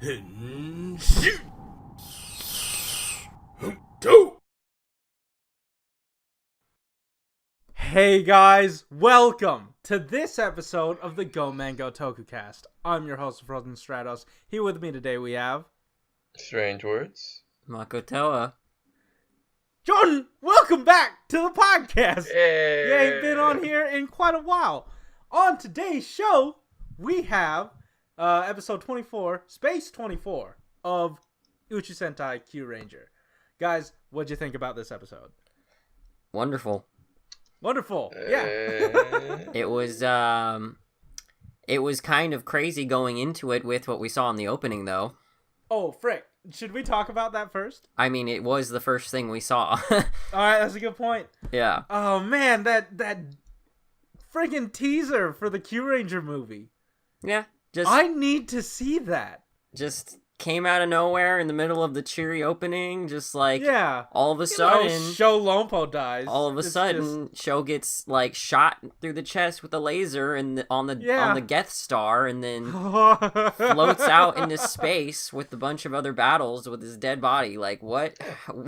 Hey guys, welcome to this episode of the Go Mango Tokucast. I'm your host, Frozen Stratos. Here with me today we have... Strange Words. Makotoa. Jordan, welcome back to the podcast. Hey. You ain't been on here in quite a while. On today's show, we have episode 24, Space 24 of Uchuu Sentai Kyuranger. Guys, what'd you think about this episode? Wonderful. Wonderful, yeah. It was kind of crazy going into it with what we saw in the opening, though. Oh, frick. Should we talk about that first? I mean, it was the first thing we saw. Alright, that's a good point. Yeah. Oh, man, that freaking teaser for the Kyuranger movie. Yeah, I need to see that. Just came out of nowhere in the middle of the cheery opening, just like, yeah. all of a sudden, Sho Lompo dies. all of a sudden, Sho gets, like, shot through the chest with a laser on the Geth Star, and then floats out into space with a bunch of other battles with his dead body. Like, what?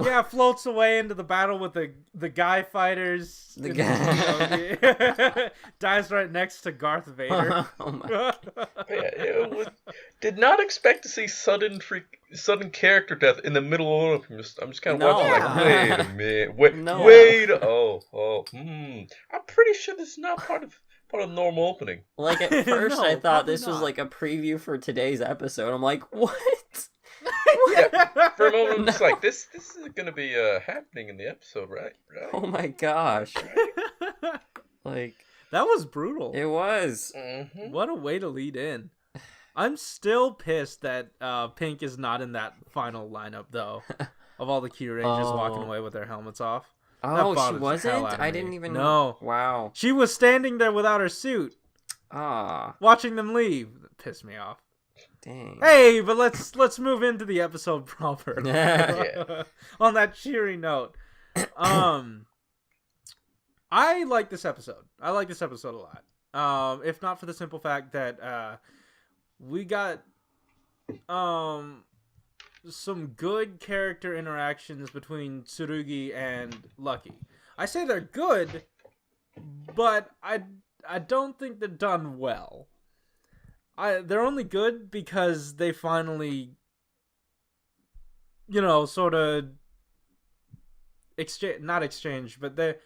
Yeah, floats away into the battle with the Guy fighters. The guy dies right next to Darth Vader. Oh my. Yeah, did not expect to see sudden character death in the middle of it. I'm just kind of watching like, wait a minute, wait. I'm pretty sure this is not part of normal opening. Like at first, I thought this was not. like a preview for today's episode. I'm like, what? Yeah, for a moment, it's like this is going to be happening in the episode, right? Oh my gosh! Right? Like that was brutal. It was. Mm-hmm. What a way to lead in. I'm still pissed that Pink is not in that final lineup, though, of all the Kyurangers walking away with their helmets off. Oh, she wasn't? I didn't even know. No. Wow. She was standing there without her suit, watching them leave. That pissed me off. Dang. Hey, but let's move into the episode proper. Yeah. On that cheery note. I like this episode. I like this episode a lot. If not for the simple fact that we got some good character interactions between Tsurugi and Lucky. I say they're good, but I don't think they're done well. They're only good because they finally, sort of not exchange, but they're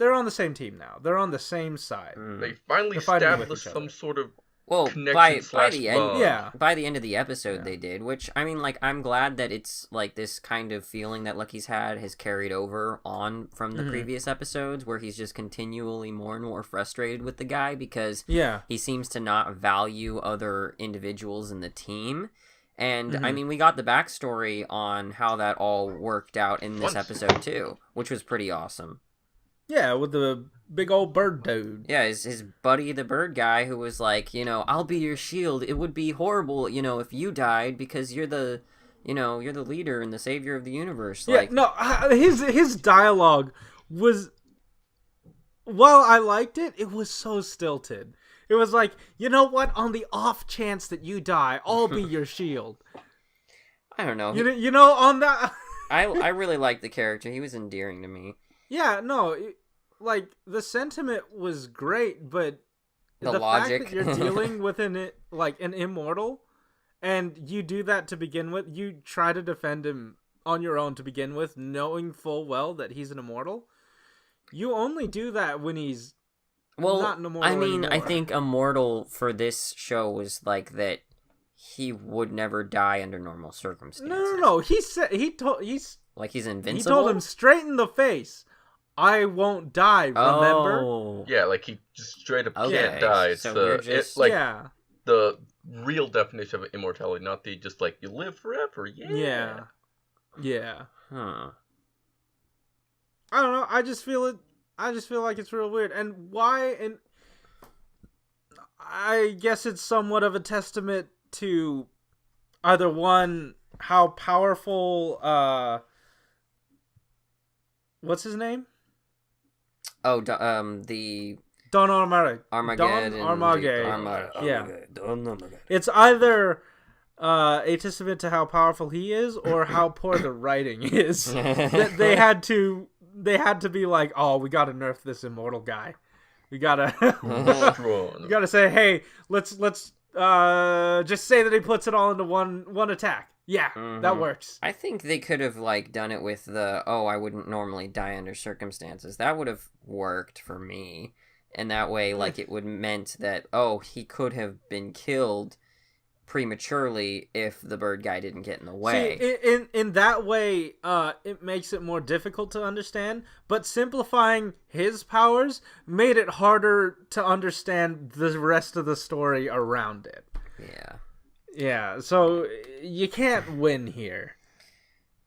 on the same team now. They're on the same side. They finally established some sort of by the end, by the end of the episode, they did. Which I mean, like, I'm glad that it's like this kind of feeling that Lucky's had has carried over on from the previous episodes, where he's just continually more and more frustrated with the guy because he seems to not value other individuals in the team. And I mean, we got the backstory on how that all worked out in this episode too, which was pretty awesome. Yeah, with the big old bird dude. Yeah, his buddy, the bird guy, who was like, I'll be your shield. It would be horrible, if you died because you're the leader and the savior of the universe. Yeah, his dialogue was, while I liked it, it was so stilted. It was like, you know what? On the off chance that you die, I'll be your shield. I don't know. On that. I really liked the character. He was endearing to me. Yeah, no, the sentiment was great, but the fact logic that you're dealing with an immortal, and you do that to begin with, you try to defend him on your own to begin with, knowing full well that he's an immortal. You only do that when he's not an immortal anymore. I think immortal for this show was like that he would never die under normal circumstances. No. He's like he's invincible. He told him straight in the face, I won't die, remember? Oh. Yeah, like he just straight up can't die. It's so the real definition of immortality, not the just like you live forever. Yeah. Huh. I don't know. I just feel like it's real weird. And why? And I guess it's somewhat of a testament to either one, how powerful. What's his name? Oh, the Don Armageddon. Armageddon. Yeah. It's either a testament to how powerful he is, or how poor the writing is. They had to be like, oh, we gotta nerf this immortal guy. We gotta you gotta say, hey, let's just say that he puts it all into one attack. Yeah, that works. I think they could have like done it with I wouldn't normally die under circumstances. That would have worked for me. And that way, like, it would meant that, he could have been killed prematurely if the bird guy didn't get in the way. See, in that way, it makes it more difficult to understand, but simplifying his powers made it harder to understand the rest of the story around it. Yeah, so you can't win here.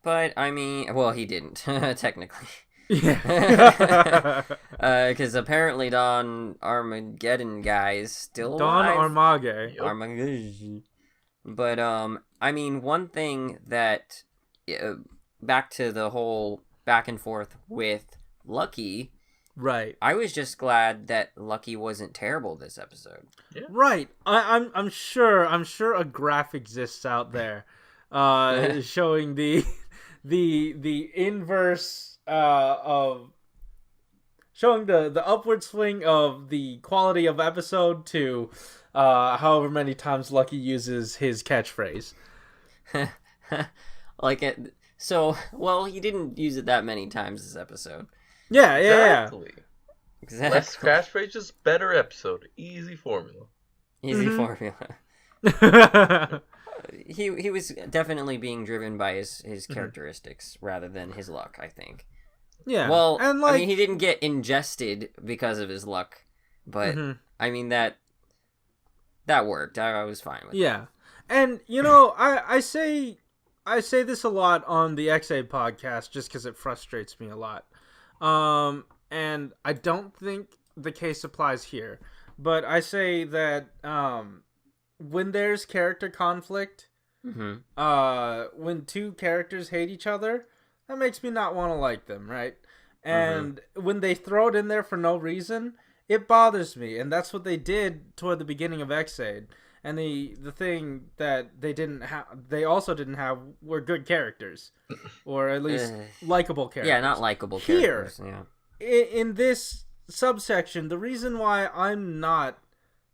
But, I mean, well, he didn't, technically. Yeah. Because apparently Don Armageddon guy is still alive. Don Armage. Armageddon. But, I mean, one thing that, back to the whole back and forth with Lucky, right? I was just glad that Lucky wasn't terrible this episode. Yeah. Right. I'm sure a graph exists out there, showing the inverse of showing the upward swing of the quality of episode to however many times Lucky uses his catchphrase. He didn't use it that many times this episode. Yeah. Exactly. Less catchphrases, better episode. Easy formula. Formula. He was definitely being driven by his characteristics rather than his luck, I think. Yeah. Well, and I mean, he didn't get ingested because of his luck, but I mean that worked. I was fine with it. Yeah. And I say this a lot on the XA podcast just because it frustrates me a lot. And I don't think the case applies here, but I say that when there's character conflict, when two characters hate each other, that makes me not want to like them, right? And when they throw it in there for no reason, it bothers me, and that's what they did toward the beginning of X-Aid. And the thing that they also didn't have were good characters, or at least likable characters. Yeah, not likable characters. Yeah. In this subsection, the reason why I'm not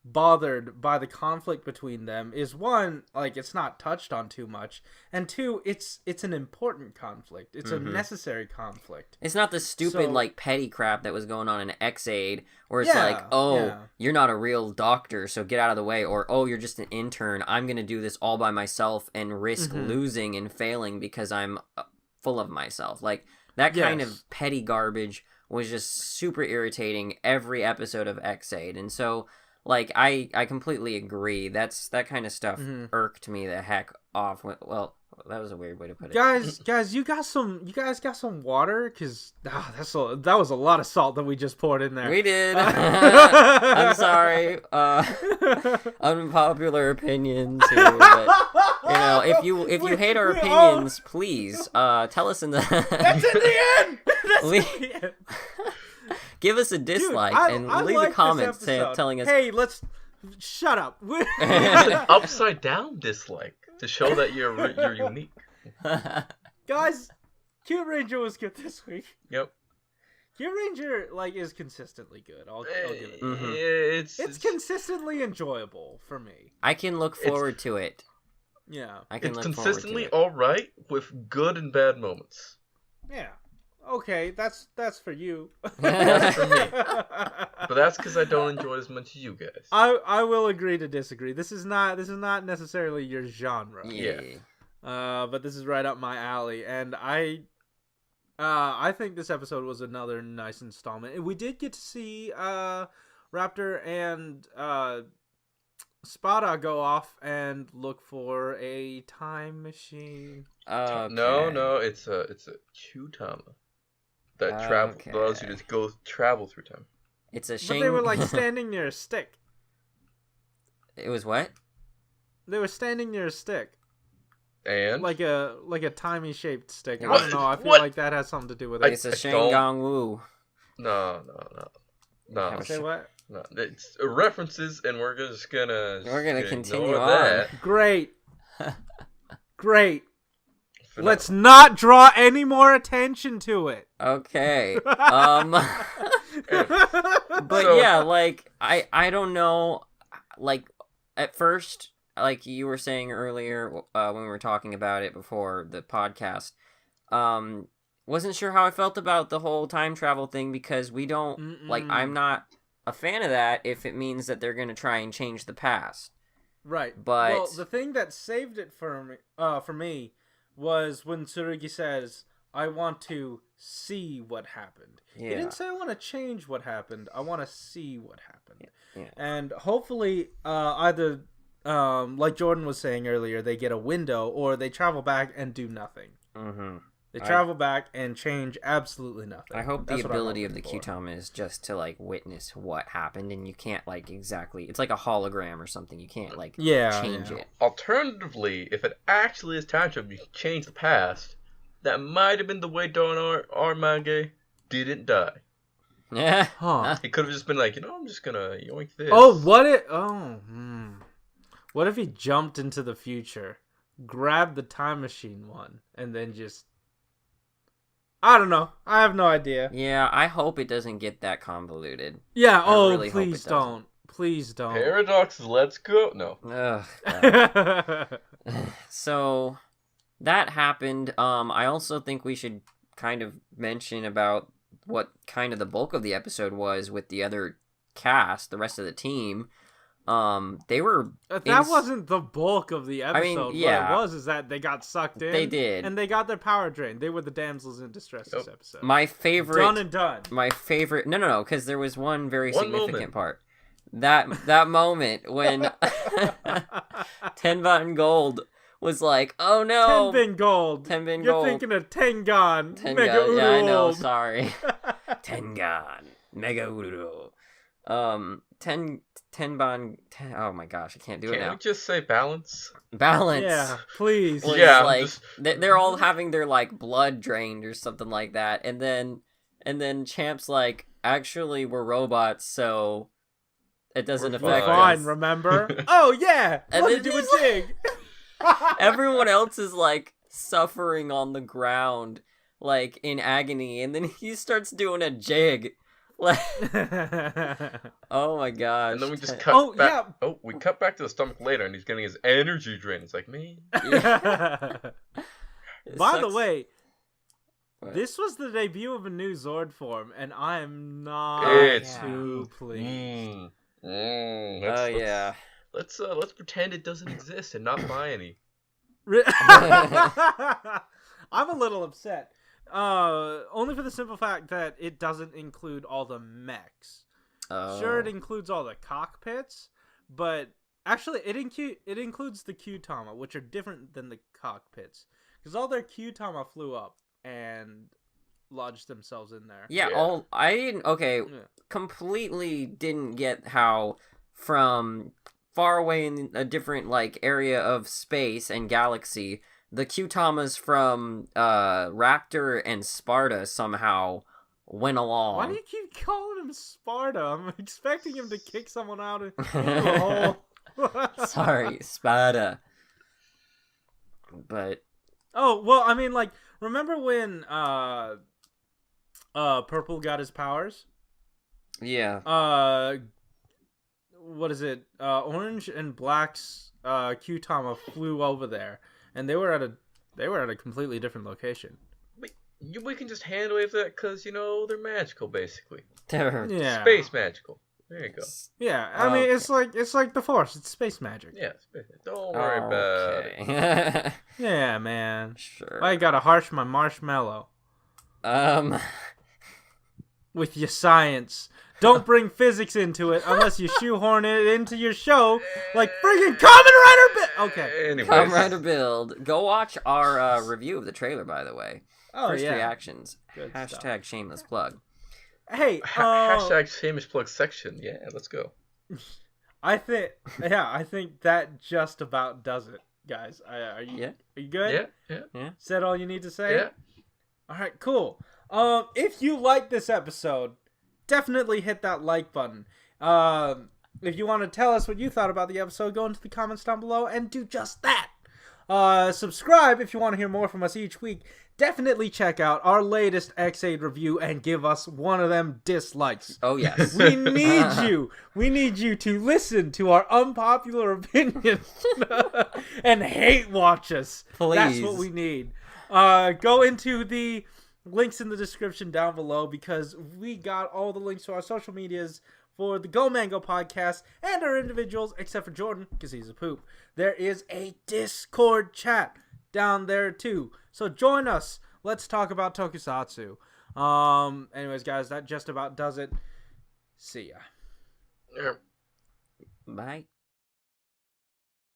bothered by the conflict between them is, one, like, it's not touched on too much, and two, it's an important conflict. It's a necessary conflict. It's not the stupid petty crap that was going on in X-Aid, where it's you're not a real doctor, so get out of the way, or you're just an intern, I'm gonna do this all by myself and risk losing and failing because I'm full of myself. Like, that kind of petty garbage was just super irritating every episode of X-Aid, and so like, I completely agree. That kind of stuff irked me the heck off. Well, that was a weird way to put it. Guys, you guys got some water? Because that was a lot of salt that we just poured in there. We did. I'm sorry. Unpopular opinions here, but if you hate our opinions, please tell us in the. That's in the end. That's in the end. Give us a dislike and leave a comment telling us. Hey, let's shut up. An upside down dislike to show that you're unique. Guys, Kyuranger was good this week. Yep. Kyuranger is consistently good. I'll give it. It's consistently enjoyable for me. I can look forward to it. Yeah. It's consistently all right with good and bad moments. Yeah. Okay, that's for you. That's for me. But that's because I don't enjoy it as much as you guys. I will agree to disagree. This is not necessarily your genre. Yeah. But this is right up my alley, and I think this episode was another nice installment. And we did get to see Raptor and Spada go off and look for a time machine. Okay. No, it's a Chutama. That allows you to travel through time. It's a But they were standing near a stick. It was what? They were standing near a stick. And like a timey shaped stick. I don't know. I feel like that has something to do with it. It's a Shangang Wu. No. Say what? No, it's references, and we're gonna continue on. Great. Great. Let's not draw any more attention to it. Okay. But yeah, like I don't know. Like at first, like you were saying earlier when we were talking about it before the podcast, wasn't sure how I felt about the whole time travel thing because we don't like. I'm not a fan of that if it means that they're gonna try and change the past. Right. But well, the thing that saved it for me was when Tsurugi says, I want to see what happened. Yeah. He didn't say I want to change what happened. I want to see what happened. Yeah. And hopefully, either, like Jordan was saying earlier, they get a window or they travel back and do nothing. Mm-hmm. They travel back and change absolutely nothing. I hope the ability of the Kyutama is just to, like, witness what happened, and you can't, like, exactly... It's like a hologram or something. You can't, like, change it. Alternatively, if it actually is time travel, you can change the past. That might have been the way Don Armage didn't die. Yeah. Huh. He could have just been like, I'm just gonna yoink this. Oh, what if he jumped into the future, grabbed the time machine one, and then just... I don't know. I have no idea. Yeah, I hope it doesn't get that convoluted. Yeah, really please don't. Please don't. Paradoxes, let's go. No. So, that happened. I also think we should kind of mention about what kind of the bulk of the episode was with the other cast, the rest of the team. They were... That wasn't the bulk of the episode. I mean, yeah. What it was is that they got sucked in. They did. And they got their power drained. They were the damsels in distress this episode. My favorite... Done and done. My favorite... No, because there was one very significant part. That moment when Tenban Gold was like, oh no! Tenban Gold. You're thinking of Tengan. Mega Uru. Yeah, I know, sorry. Tengan. Mega Uru. Tenban... Oh my gosh, I can't do it now. Can't we just say balance? Balance. Yeah, please. Yeah. Like, they're all having their, like, blood drained or something like that. And then Champ's like, actually, we're robots, so it doesn't affect us. Fine, remember? Oh, yeah! And Let me then do a jig! Everyone else is, like, suffering on the ground, like, in agony. And then he starts doing a jig. Like, oh my gosh. And then we just cut back. Yeah. Oh, we cut back to the stomach later, and he's getting his energy drain. It's like, me. Yeah. By the way, this was the debut of a new Zord form, and I am not too pleased. Yeah. Let's pretend it doesn't exist and not buy any. I'm a little upset. Only for the simple fact that it doesn't include all the mechs. Sure, it includes all the cockpits, but actually it includes the Kyutama, which are different than the cockpits, because all their Kyutama flew up and lodged themselves in there. Completely didn't get how from far away in a different, like, area of space and galaxy, the Kyutamas from Raptor and Sparta somehow went along. Why do you keep calling him Sparta? I'm expecting him to kick someone out of the hole. Sorry, Sparta. But... Oh, well, I mean, like, remember when Purple got his powers? Yeah. What is it? Orange and Black's Kyutama flew over there. And they were at a completely different location. We can just hand wave that because they're magical, basically. Yeah. Space magical. There you go. Yeah, I mean it's like the Force. It's space magic. Yeah, don't worry about it. Yeah, man. Sure. I gotta harsh my marshmallow. With your science. Don't bring physics into it unless you shoehorn it into your show, like friggin' Kamen Rider Build. Okay. Anyways. Kamen Rider Build. Go watch our review of the trailer, by the way. Oh, First yeah. Reactions. Good Hashtag stuff. shameless plug. Hey, hashtag shameless plug section. Yeah, let's go. I think that just about does it, guys. Are you good? Yeah. Said all you need to say? Yeah. All right, cool. If you like this episode, definitely hit that like button. If you want to tell us what you thought about the episode, go into the comments down below and do just that. Subscribe if you want to hear more from us each week. Definitely check out our latest X8 review and give us one of them dislikes. Oh, yes. We need you. We need you to listen to our unpopular opinions and hate watch us. Please. That's what we need. Go into the links in the description down below because we got all the links to our social medias for the Go Mango podcast and our individuals, except for Jordan, because he's a poop. There is a Discord chat down there too. So join us. Let's talk about Tokusatsu. Anyways, guys, that just about does it. See ya. Yeah. Bye.